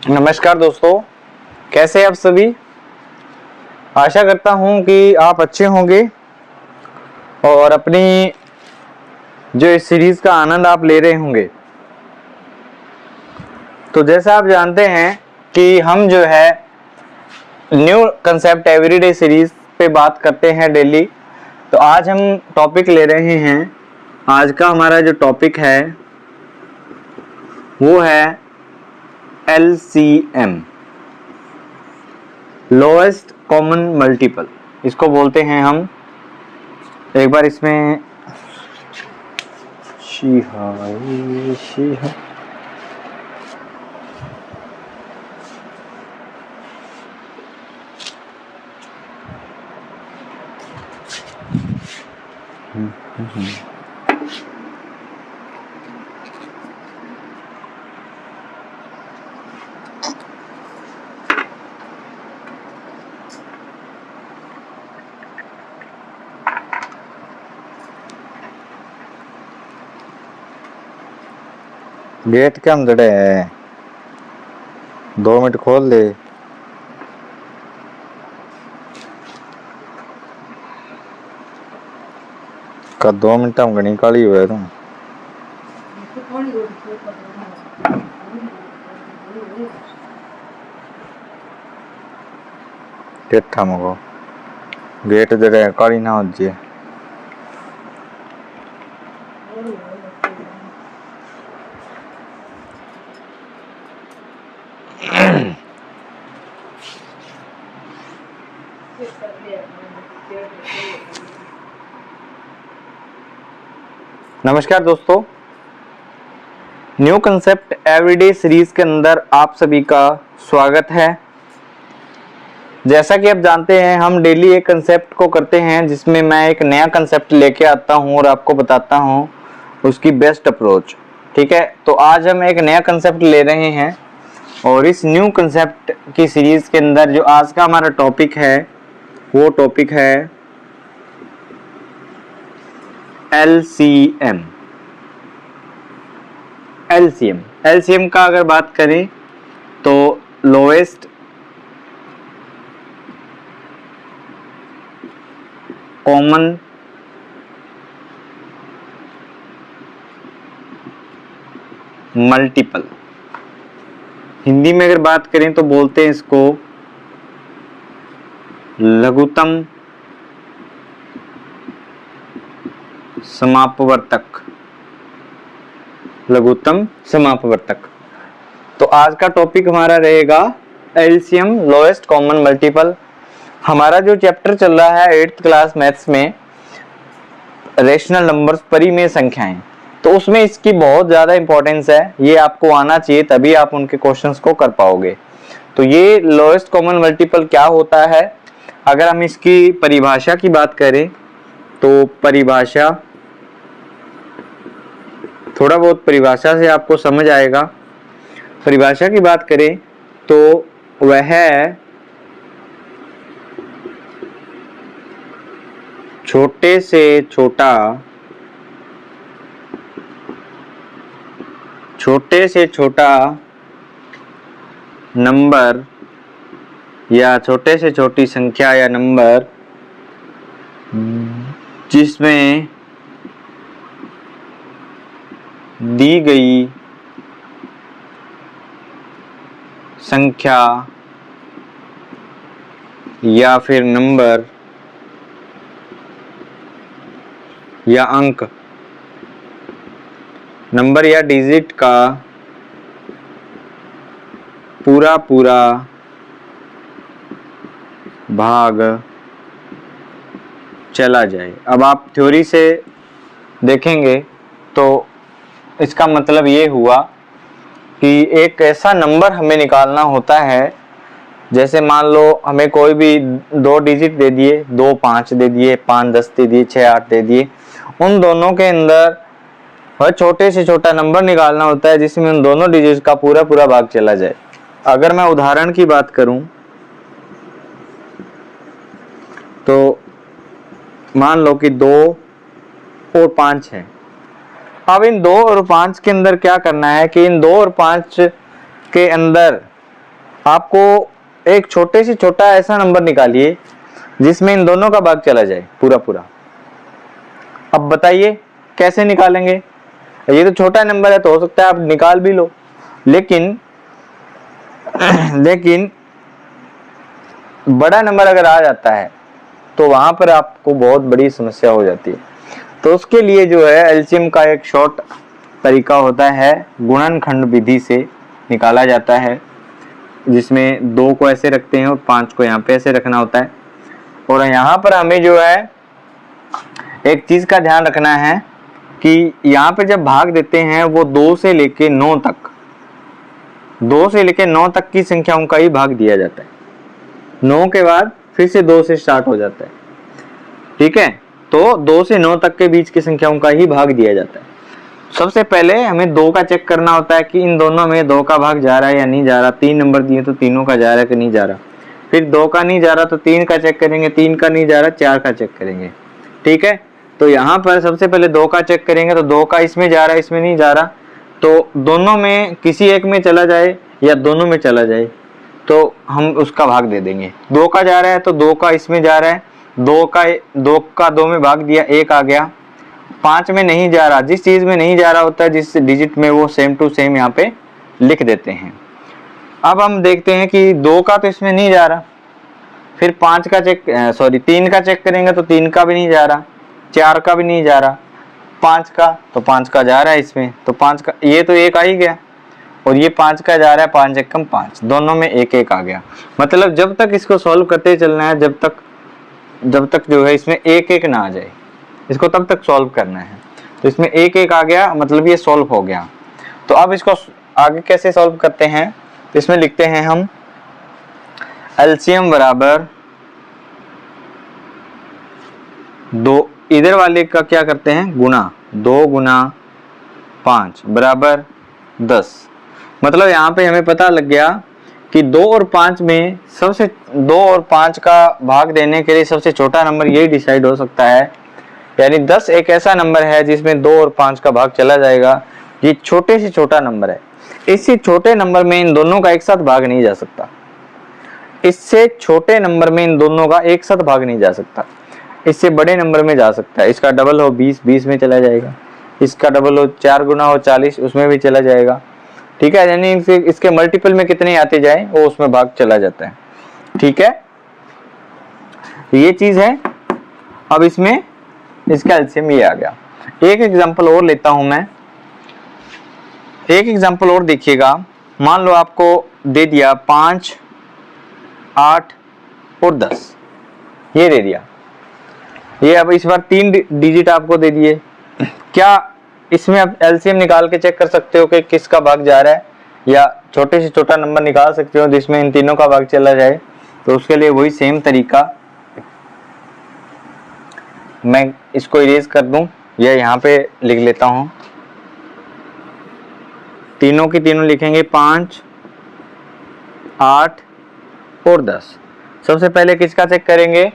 नमस्कार दोस्तों, कैसे आप सभी। आशा करता हूं कि आप अच्छे होंगे और अपनी जो इस सीरीज का आनंद आप ले रहे होंगे। तो जैसा आप जानते हैं कि हम जो है न्यू कंसेप्ट एवरीडे सीरीज पे बात करते हैं डेली। तो आज हम टॉपिक ले रहे हैं, आज का हमारा जो टॉपिक है वो है LCM, लोएस्ट कॉमन मल्टीपल। इसको बोलते हैं हम, एक बार इसमें शीहा गेट के अंदर है, 2 मिनट खोल ले। का 2 मिनट हम घनी काली हुए तुम गेट मगो गेट जड़े काली ना हो जाए। नमस्कार दोस्तों, न्यू कंसेप्ट एवरीडे सीरीज के अंदर आप सभी का स्वागत है। जैसा कि आप जानते हैं, हम डेली एक कंसेप्ट को करते हैं जिसमें मैं एक नया कंसेप्ट लेके आता हूं और आपको बताता हूं उसकी बेस्ट अप्रोच। ठीक है, तो आज हम एक नया कंसेप्ट ले रहे हैं और इस न्यू कंसेप्ट की सीरीज के अंदर जो आज का हमारा टॉपिक है वो टॉपिक है LCM। LCM का अगर बात करें तो लोएस्ट कॉमन मल्टीपल, हिंदी में अगर बात करें तो बोलते हैं इसको लघुत्तम समापवर्तक। लघुत्तम समापवर्तक। तो आज का टॉपिक हमारा रहेगा LCM, लोएस्ट कॉमन मल्टीपल। हमारा जो चैप्टर चल रहा है 8th क्लास मैथ्स में, रेशनल नंबर्स, परिमेय संख्याएं, तो उसमें इसकी बहुत ज्यादा इंपॉर्टेंस है। ये आपको आना चाहिए, तभी आप उनके क्वेश्चंस को कर पाओगे। तो ये लोएस्ट कॉमन मल्टीपल क्या होता है, अगर हम इसकी परिभाषा की बात करें तो परिभाषा, थोड़ा बहुत परिभाषा से आपको समझ आएगा। परिभाषा की बात करें तो वह छोटे से छोटा नंबर या छोटे से छोटी संख्या या नंबर जिसमें दी गई संख्या या फिर नंबर या अंक, नंबर या डिजिट का पूरा भाग चला जाए। अब आप थ्योरी से देखेंगे तो इसका मतलब ये हुआ कि एक ऐसा नंबर हमें निकालना होता है, जैसे मान लो हमें कोई भी 2 डिजिट दे दिए, 2 5 दे दिए, 5 10 दे दिए, 6 8 दे दिए। उन दोनों के अंदर वह छोटे से छोटा नंबर निकालना होता है जिसमें उन दोनों डिजिट का पूरा भाग चला जाए। अगर मैं उदाहरण की बात करूं तो मान लो कि 2 और 5 है। अब इन 2 और 5 के अंदर क्या करना है कि इन 2 और 5 के अंदर आपको एक छोटे से छोटा ऐसा नंबर निकालिए जिसमें इन दोनों का भाग चला जाए पूरा पूरा। अब बताइए कैसे निकालेंगे? ये तो छोटा नंबर है तो हो सकता है आप निकाल भी लो, लेकिन बड़ा नंबर अगर आ जाता है तो वहां पर आपको बहुत बड़ी समस्या हो जाती है। तो उसके लिए जो है एलसीएम का एक शॉर्ट तरीका होता है, गुणनखंड विधि से निकाला जाता है, जिसमें 2 को ऐसे रखते हैं और 5 को यहाँ पे ऐसे रखना होता है। और यहाँ पर हमें जो है एक चीज का ध्यान रखना है कि यहाँ पे जब भाग देते हैं वो 2 से लेके 9 तक, 2 से लेके 9 तक की संख्याओं का ही भाग दिया जाता है। 9 के बाद फिर से 2 से स्टार्ट हो जाता है, ठीक है। तो 2 से 9 तक के बीच की संख्याओं का ही भाग दिया जाता है। सबसे पहले हमें 2 का चेक करना होता है कि इन दोनों में 2 का भाग जा रहा है या नहीं जा रहा। 3 नंबर दिए तो तीनों का जा रहा है कि नहीं जा रहा। फिर 2 का नहीं जा रहा तो 3 का चेक करेंगे, 3 का नहीं जा रहा 4 का चेक करेंगे, ठीक है। तो यहाँ पर सबसे पहले 2 का चेक करेंगे तो 2 का इसमें जा रहा है, इसमें नहीं जा रहा, तो दोनों में किसी एक में चला जाए या दोनों में चला जाए तो हम उसका भाग दे देंगे। 2 का जा रहा है तो 2 का इसमें जा रहा है, 2 का 2 में भाग दिया, 1 आ गया। 5 में नहीं जा रहा, जिस चीज में नहीं जा रहा होता है जिस डिजिट में, वो सेम टू सेम यहाँ पे लिख देते हैं। अब हम देखते हैं कि 2 का तो इसमें नहीं जा रहा, फिर 5 का चेक 3 का चेक करेंगे तो 3 का भी नहीं जा रहा, 4 का भी नहीं जा रहा, 5 का तो 5 का जा रहा है इसमें, तो 5 का ये तो 1 आ ही गया, और ये 5 का जा रहा है, 5 एकम 5, दोनों में 1 1 आ गया। मतलब जब तक इसको सॉल्व करते चलना है, जब तक जो है इसमें 1 1 ना आ जाए, इसको तब तक सॉल्व करना है। तो इसमें 1 1 आ गया, मतलब ये सॉल्व हो गया। तो अब इसको आगे कैसे सॉल्व करते हैं, तो इसमें लिखते हैं हम एलसीएम बराबर 2, इधर वाले का क्या करते हैं गुणा, 2 गुना 5 बराबर 10। मतलब यहाँ पे हमें पता लग गया कि 2 और 5 में 2 और 5 का भाग देने के लिए सबसे छोटा नंबर यही डिसाइड हो सकता है। यानी 10 एक ऐसा नंबर है जिसमें 2 और 5 का भाग चला जाएगा। ये छोटे से छोटा नंबर है, इससे छोटे नंबर में इन दोनों का एक साथ भाग नहीं जा सकता। इससे छोटे नंबर में इन दोनों का एक साथ भाग नहीं जा सकता, इससे बड़े नंबर में जा सकता है। इसका डबल हो 20, 20 में चला जाएगा, इसका डबल हो 4 गुना हो 40, उसमें भी चला जाएगा, ठीक है। यानी इसके मल्टीपल में कितने आते जाए वो उसमें भाग चला जाता है, ठीक है। ये चीज है। अब इसमें इसका एलसीएम ये आ गया। एक एग्जांपल और लेता हूं मैं, एक एग्जांपल और देखिएगा। मान लो आपको दे दिया 5, 8 और 10, ये दे दिया। ये अब इस बार 3 डिजिट आपको दे दिए। क्या इसमें आप एलसीएम निकाल के चेक कर सकते हो कि किसका भाग जा रहा है, या छोटे से छोटा नंबर निकाल सकते हो जिसमें इन तीनों का भाग चला जाए? तो उसके लिए वही सेम तरीका, मैं इसको इरेज कर दूं या यहाँ पे लिख लेता हूं। तीनों की तीनों लिखेंगे 5, 8 और 10। सबसे पहले किसका चेक करेंगे?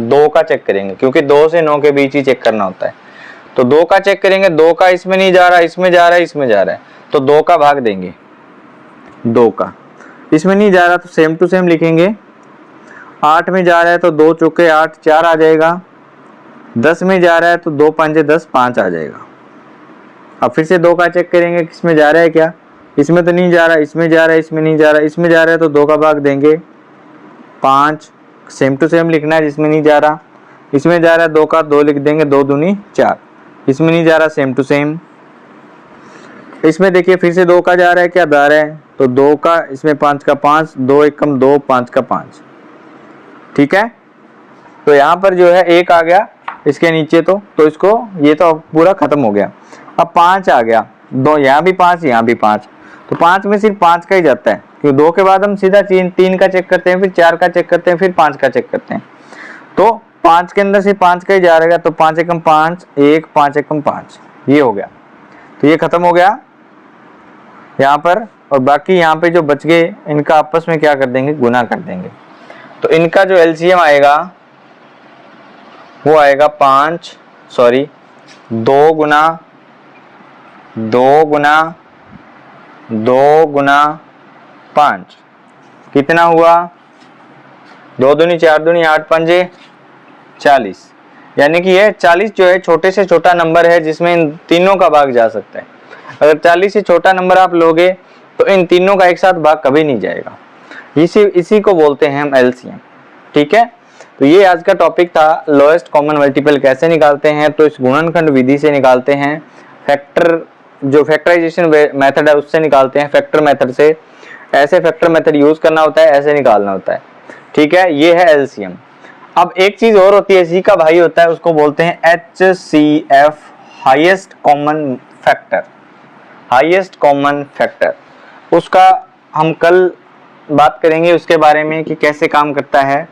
2 का चेक करेंगे, क्योंकि 2 से 9 के बीच ही चेक करना होता है। तो 2 का चेक करेंगे, 2 का इसमें नहीं जा रहा, इसमें जा रहा है, इसमें जा रहा है, तो 2 का भाग देंगे। 2 का इसमें नहीं जा रहा तो सेम टू सेम लिखेंगे। 8 में जा रहा है तो 2 चौके 8, 4 आ जाएगा। 10 में जा रहा है तो 2 पंजे 10, 5 आ जाएगा। अब फिर से 2 का चेक करेंगे, किसमें जा रहा है, क्या इसमें तो नहीं जा रहा, इसमें जा रहा है, इसमें नहीं जा रहा, इसमें जा रहा है तो 2 का भाग देंगे 5, सेम टू सेम लिखना है। जिसमें नहीं जा रहा, इसमें जा रहा है 2 का 2 लिख देंगे, 2 दूनी 4, इसमें नहीं जा रहा सेम टू सेम। इसमें देखिए फिर से 2 का जा रहा है, क्या जा रहा है, तो 2 का इसमें 5 का 5, 2 एकम 2, 5 का 5, ठीक है। तो यहाँ पर जो है 1 आ गया इसके नीचे, तो इसको ये तो पूरा खत्म हो गया। अब 5 आ गया, 2 यहाँ भी 5, यहाँ भी 5, तो 5 में सिर्फ 5 का ही जाता है, क्योंकि 2 के बाद हम सीधा 3 का चेक करते हैं, फिर 4 का चेक करते हैं, फिर 5 का चेक करते हैं। तो 5 के अंदर सिर्फ 5 का ही जा रहेगा, तो 5 एकम 5, 1, 5 एकम 5, ये हो गया। तो ये खत्म हो गया यहाँ पर, और बाकी यहाँ पे जो बच गए इनका आपस में क्या कर देंगे, गुना कर देंगे। तो इनका जो एलसीएम आएगा वो आएगा 2 गुना 2 गुना 2 गुना 5, कितना हुआ, 2 दूनी 4 दूनी 8 पंजे 40, यानी कि यह 40 जो है छोटे से छोटा नंबर है जिसमें इन तीनों का भाग जा सकता है। अगर 40 से छोटा नंबर आप लोगे तो इन तीनों का एक साथ भाग कभी नहीं जाएगा। इसी को बोलते हैं हम एलसीएम। ठीक है, तो ये आज का टॉपिक था, लोएस्ट कॉमन मल्टीपल कैसे निकालते हैं। तो इस गुणनखंड विधि से निकालते हैं, फैक्टर जो फैक्टराइजेशन मेथड है उससे निकालते हैं, फैक्टर मेथड से। ऐसे फैक्टर मेथड यूज करना होता है, ऐसे निकालना होता है। ठीक है, ये है एलसीएम। अब एक चीज और होती है, सी का भाई होता है, उसको बोलते हैं HCF, highest common factor. Highest common factor, उसका हम कल बात करेंगे उसके बारे में कि कैसे काम करता है।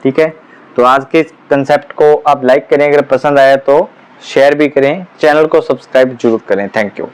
ठीक है, तो आज के कंसेप्ट को आप लाइक करें, अगर पसंद आया तो शेयर भी करें, चैनल को सब्सक्राइब जरूर करें। Thank you.